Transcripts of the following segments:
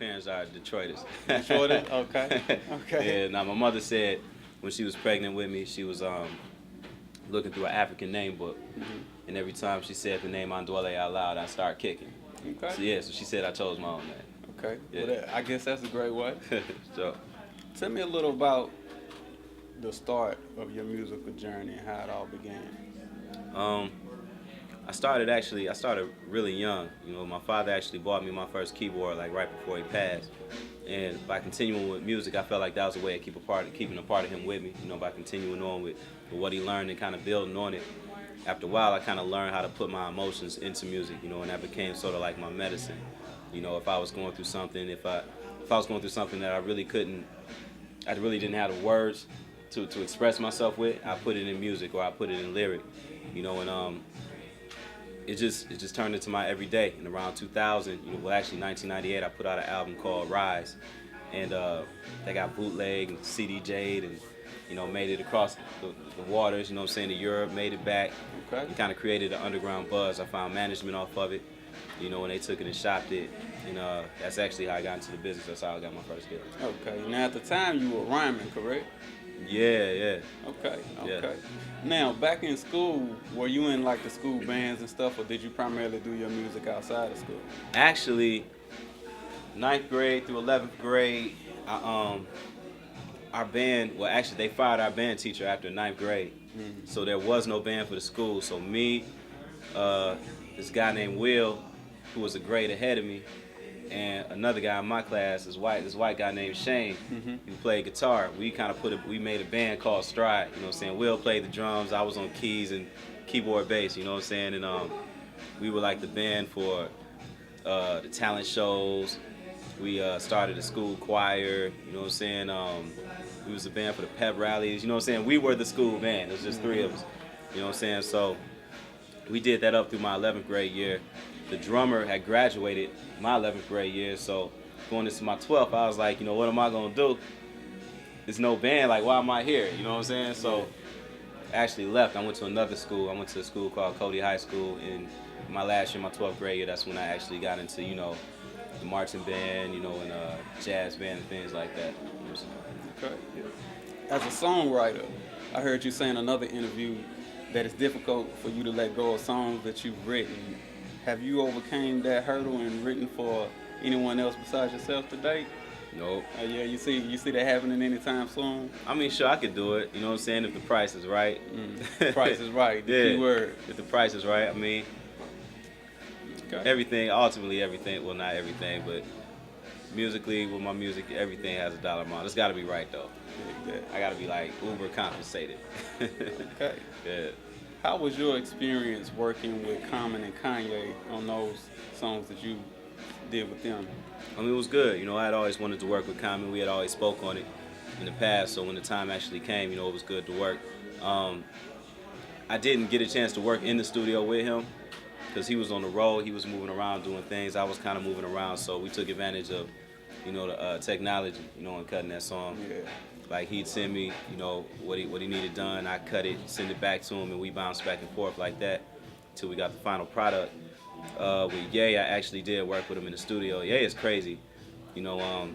parents are Detroiters. Detroit? Okay. Okay. Yeah, now my mother said when she was pregnant with me, she was looking through an African name book, and every time she said the name Dwelle out loud, I started kicking. Okay. So yeah, so she said I chose my own name. Okay. Yeah. Well, I guess that's a great way. So, Tell me a little about the start of your musical journey and how it all began. um, I started really young. You know, my father actually bought me my first keyboard like right before he passed. And by continuing with music, I felt like that was a way of keeping a part of him with me. You know, by continuing on with what he learned and kind of building on it. After a while, I kind of learned how to put my emotions into music. You know, and that became sort of like my medicine. You know, if I was going through something, if I was going through something that I really didn't have the words to express myself with, I put it in music or I put it in lyric. You know, and it just turned into my everyday. And around 2000, you know, well actually 1998, I put out an album called Rise, and they got bootleg and CDJ'd and you know made it across the waters. You know what I'm saying, to Europe, made it back. Okay. And kind of created an underground buzz. I found management off of it. You know, when they took it and shopped it, and that's actually how I got into the business. That's how I got my first gig. Okay. Now at the time you were rhyming, correct? Yeah. Okay. Yeah. Okay. Now back in school, were you in like the school bands and stuff, or did you primarily do your music outside of school? Actually, ninth grade through 11th grade, our band, well actually they fired our band teacher after ninth grade. So there was no band for the school. So me, this guy named Will, who was a grade ahead of me, and another guy in my class, this white guy named Shane, who played guitar. We kind of we made a band called Stride. You know what I'm saying? Will played the drums, I was on keys and keyboard bass. You know what I'm saying? And we were like the band for the talent shows. We started a school choir. You know what I'm saying? We was the band for the pep rallies. You know what I'm saying? We were the school band. It was just three of us. You know what I'm saying? So we did that up through my 11th grade year. The drummer had graduated my 11th grade year, so going into my 12th, I was like, you know, what am I gonna do? There's no band, like why am I here? You know what I'm saying? So I actually left. I went to another school. I went to a school called Cody High School. In my last year, my 12th grade year, that's when I actually got into, you know, the marching band, you know, and jazz band and things like that. You know what I'm saying? Okay. Yeah. As a songwriter, I heard you say in another interview that it's difficult for you to let go of songs that you've written. Have you overcame that hurdle and written for anyone else besides yourself to date? Nope. Yeah, you see that happening anytime soon? I mean, sure, I could do it. You know what I'm saying? If the price is right. Price is right. The key word. If the price is right, I mean, Okay. everything, ultimately everything, well, not everything, but musically, with my music, everything has a dollar amount. It's got to be right, though. Yeah. I got to be, like, uber compensated. Okay. Yeah. How was your experience working with Common and Kanye on those songs that you did with them? I mean, it was good. You know, I had always wanted to work with Common. We had always spoke on it in the past, so when the time actually came, you know, it was good to work. I didn't get a chance to work in the studio with him because he was on the road. He was moving around doing things. I was kind of moving around, so we took advantage of, you know, the technology, you know, in cutting that song. Yeah. Like he'd send me, you know, what he needed done. I cut it, send it back to him, and we bounced back and forth like that until we got the final product. With Ye, I actually did work with him in the studio. Ye is crazy, you know.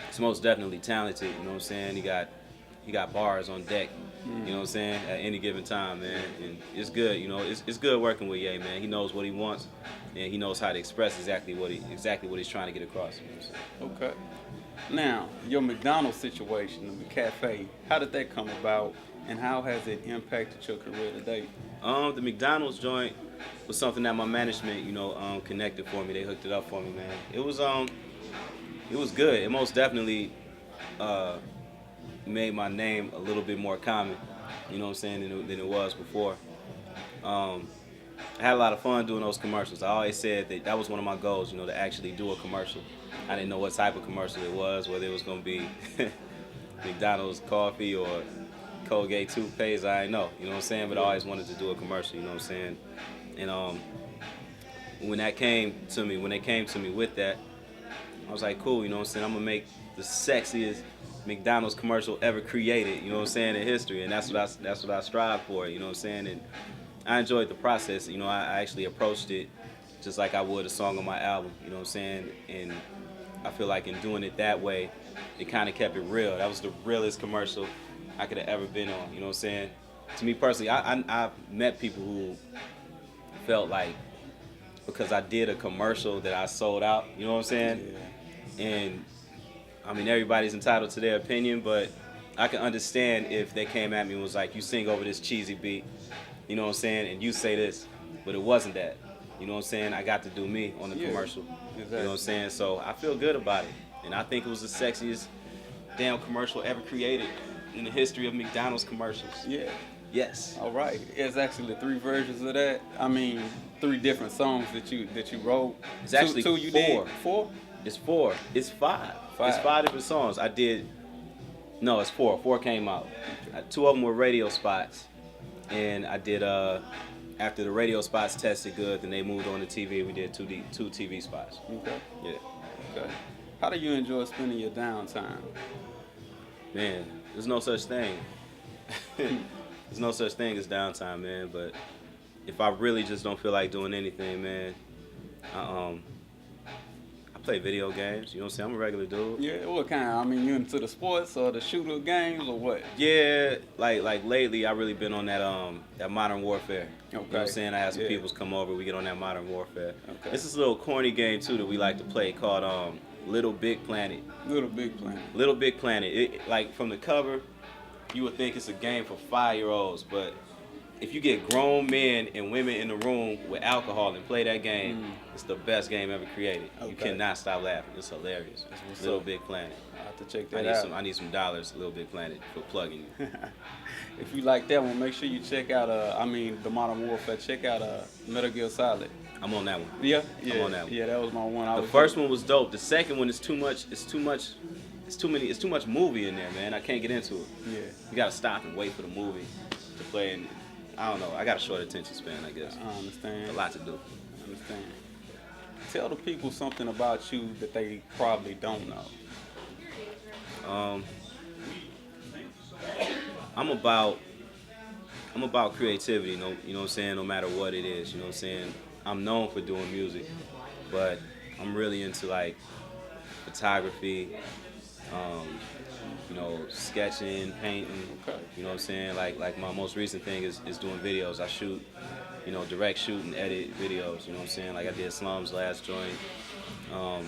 He's most definitely talented. You know what I'm saying? He got bars on deck. You know what I'm saying? At any given time, man. And it's good. You know, it's good working with Ye, man. He knows what he wants, and he knows how to express exactly what he's trying to get across. You know what I'm saying? Okay. Now, your McDonald's situation, the cafe, how did that come about, and how has it impacted your career to date? The McDonald's joint was something that my management, you know, connected for me. They hooked it up for me, man. It was good. It most definitely made my name a little bit more common, you know what I'm saying, than it was before. I had a lot of fun doing those commercials. I always said that was one of my goals, you know, to actually do a commercial. I didn't know what type of commercial it was, whether it was going to be McDonald's coffee or Colgate toothpaste, I didn't know, you know what I'm saying, but I always wanted to do a commercial, you know what I'm saying. And when they came to me with that, I was like, cool, you know what I'm saying, I'm going to make the sexiest McDonald's commercial ever created, you know what I'm saying, in history, and that's what I strive for, you know what I'm saying. And I enjoyed the process. You know, I actually approached it just like I would a song on my album, you know what I'm saying, and I feel like in doing it that way, it kind of kept it real. That was the realest commercial I could have ever been on. You know what I'm saying? To me personally, I've met people who felt like because I did a commercial that I sold out. You know what I'm saying? Yeah. And I mean, everybody's entitled to their opinion, but I can understand if they came at me and was like, you sing over this cheesy beat, you know what I'm saying, and you say this, but it wasn't that. You know what I'm saying? I got to do me on the commercial. Exactly. You know what I'm saying? So I feel good about it. And I think it was the sexiest damn commercial ever created in the history of McDonald's commercials. Yeah. Yes. All right. It's actually 3 versions of that. I mean, 3 different songs that you wrote. It's actually two you 4. did? 4? It's 4. It's 5. It's 5 different songs. I did. No, it's 4. 4 came out. 2 of them were radio spots, and I did. After the radio spots tested good, then they moved on to TV. We did 2 TV spots. Okay. Yeah. Okay. How do you enjoy spending your downtime? Man, there's no such thing. There's no such thing as downtime, man. But if I really just don't feel like doing anything, man, I play video games. You know what I'm saying? I'm a regular dude. Yeah, what kind? I mean, you into the sports or the shooter games or what? Yeah, like lately, I really been on that Modern Warfare. Okay. You know what I'm saying? I had some Yeah. peoples come over. We get on that Modern Warfare. Okay. This is a little corny game too that we like to play called Little Big Planet. Little Big Planet. Little Big Planet. Like from the cover, you would think it's a game for 5-year-olds, but if you get grown men and women in the room with alcohol and play that game, it's the best game ever created. You Okay. cannot stop laughing. It's hilarious. what's Little up. Big Planet. I have to check I that out. need some dollars, Little Big Planet, for plugging you. If you like that one, make sure you check out, the Modern Warfare. Check out Metal Gear Solid. I'm on that one. Yeah, I'm on that one. Yeah, that was my one. The first one was dope. The second one is too much. It's too much movie in there, man. I can't get into it. Yeah. You gotta stop and wait for the movie to play. And I don't know. I got a short attention span, I guess. I understand. A lot to do. I understand. Tell the people something about you that they probably don't know. I'm about creativity. You know what I'm saying? No matter what it is, you know what I'm saying? I'm known for doing music, but I'm really into like photography, sketching, painting. Okay. You know what I'm saying? Like my most recent thing is doing videos. I shoot, direct shoot and edit videos. You know what I'm saying? Like I did Slum's last joint. I'm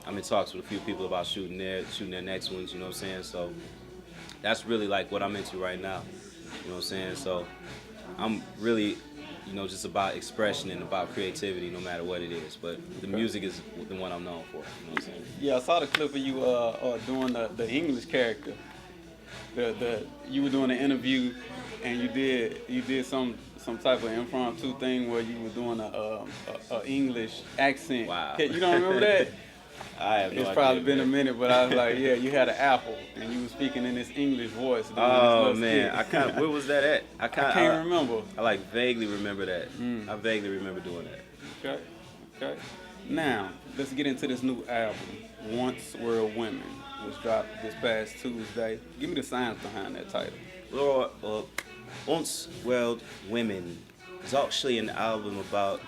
in talks with a few people about shooting their next ones. You know what I'm saying? So that's really like what I'm into right now. You know what I'm saying? So I'm really, just about expression and about creativity, no matter what it is. But the music is the one I'm known for. You know what I'm saying? Yeah, I saw the clip of you doing the English character. You were doing an interview, and you did some type of impromptu thing where you were doing a English accent. Wow. You don't remember that? I have no It's idea, probably been a man. minute, but I was like, yeah, you had an apple, and you were speaking in this English voice. doing this Oh little man, skit. where was that at? I can't remember. I like vaguely remember that. I vaguely remember doing that. Okay. Now, let's get into this new album, Once Were Women, which dropped this past Tuesday. Give me the science behind that title. Well, Once World Women is actually an album about.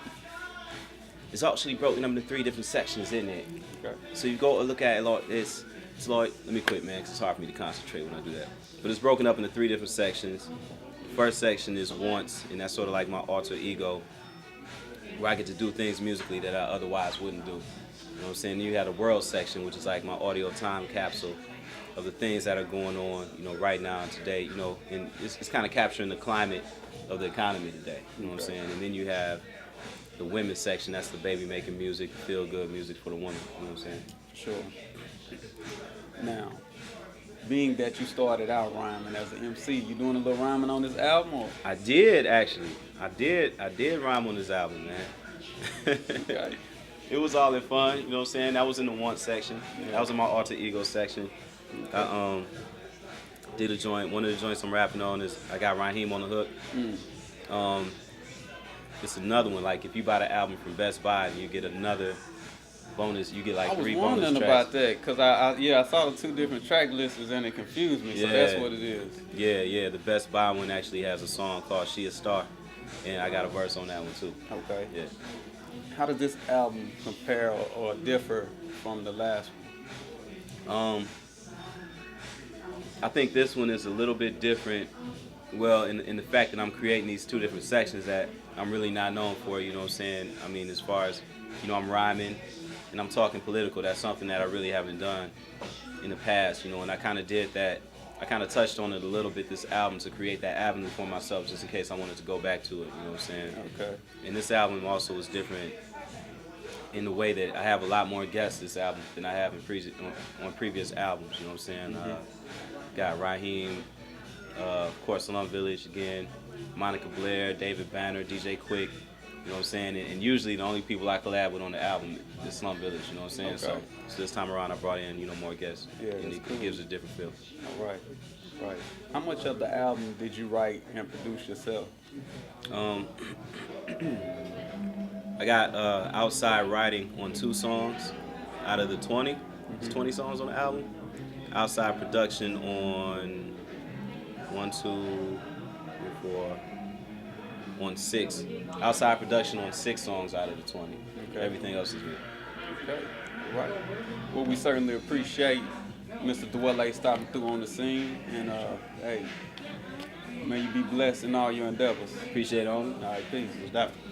It's actually broken up into 3 different sections, isn't it? Okay. So you go and look at it like this. It's like, let me quit, man, because it's hard for me to concentrate when I do that. But it's broken up into 3 different sections. The first section is Once, and that's sort of like my alter ego, where I get to do things musically that I otherwise wouldn't do. You know what I'm saying? Then you have the World section, which is like my audio time capsule of the things that are going on, right now and today, and it's kind of capturing the climate of the economy today. You know what I'm saying? And then you have the women's section, that's the baby making music, feel good music for the woman. You know what I'm saying? Sure. Now, being that you started out rhyming as an MC, you doing a little rhyming on this album? Or? I did actually. I did rhyme on this album, man. Okay. It was all in fun, you know what I'm saying? That was in the Once section. Yeah. That was in my alter ego section. Okay. I did a joint. One of the joints I'm rapping on is I got Raheem on the hook. It's another one. Like if you buy the album from Best Buy, you get another bonus. You get like 3 bonus I was wondering tracks. about that because I saw the 2 different track lists and it confused me. So that's what it is. Yeah. The Best Buy one actually has a song called "She a Star," and I got a verse on that one too. Okay. Yeah. How does this album compare or differ from the last one? I think this one is a little bit different. Well, in the fact that I'm creating these two different sections that I'm really not known for. You know what I'm saying? I mean, as far as I'm rhyming and I'm talking political. That's something that I really haven't done in the past. And I kind of did that. I kind of touched on it a little bit this album to create that avenue for myself, just in case I wanted to go back to it. You know what I'm saying? Okay. And this album also is different in the way that I have a lot more guests this album than I have on previous albums. You know what I'm saying? Got Raheem, of course, Slum Village again, Monica Blair, David Banner, DJ Quick. You know what I'm saying? And usually the only people I collab with on the album is Slum Village. You know what I'm saying? Okay. So this time around I brought in more guests. Yeah, and that's it cool. gives a different feel. All right. Right. How much of the album did you write and produce yourself? I got outside writing on 2 songs out of the 20. There's 20 songs on the album. Outside production on 1, 2, 3, 4, on 6. Outside production on 6 songs out of the 20. Okay. Everything else is me. Okay. Right. Well, we certainly appreciate Mr. Dwelle stopping through on the scene, and hey, may you be blessed in all your endeavors. Appreciate it, homie. All right, peace. It's definitely.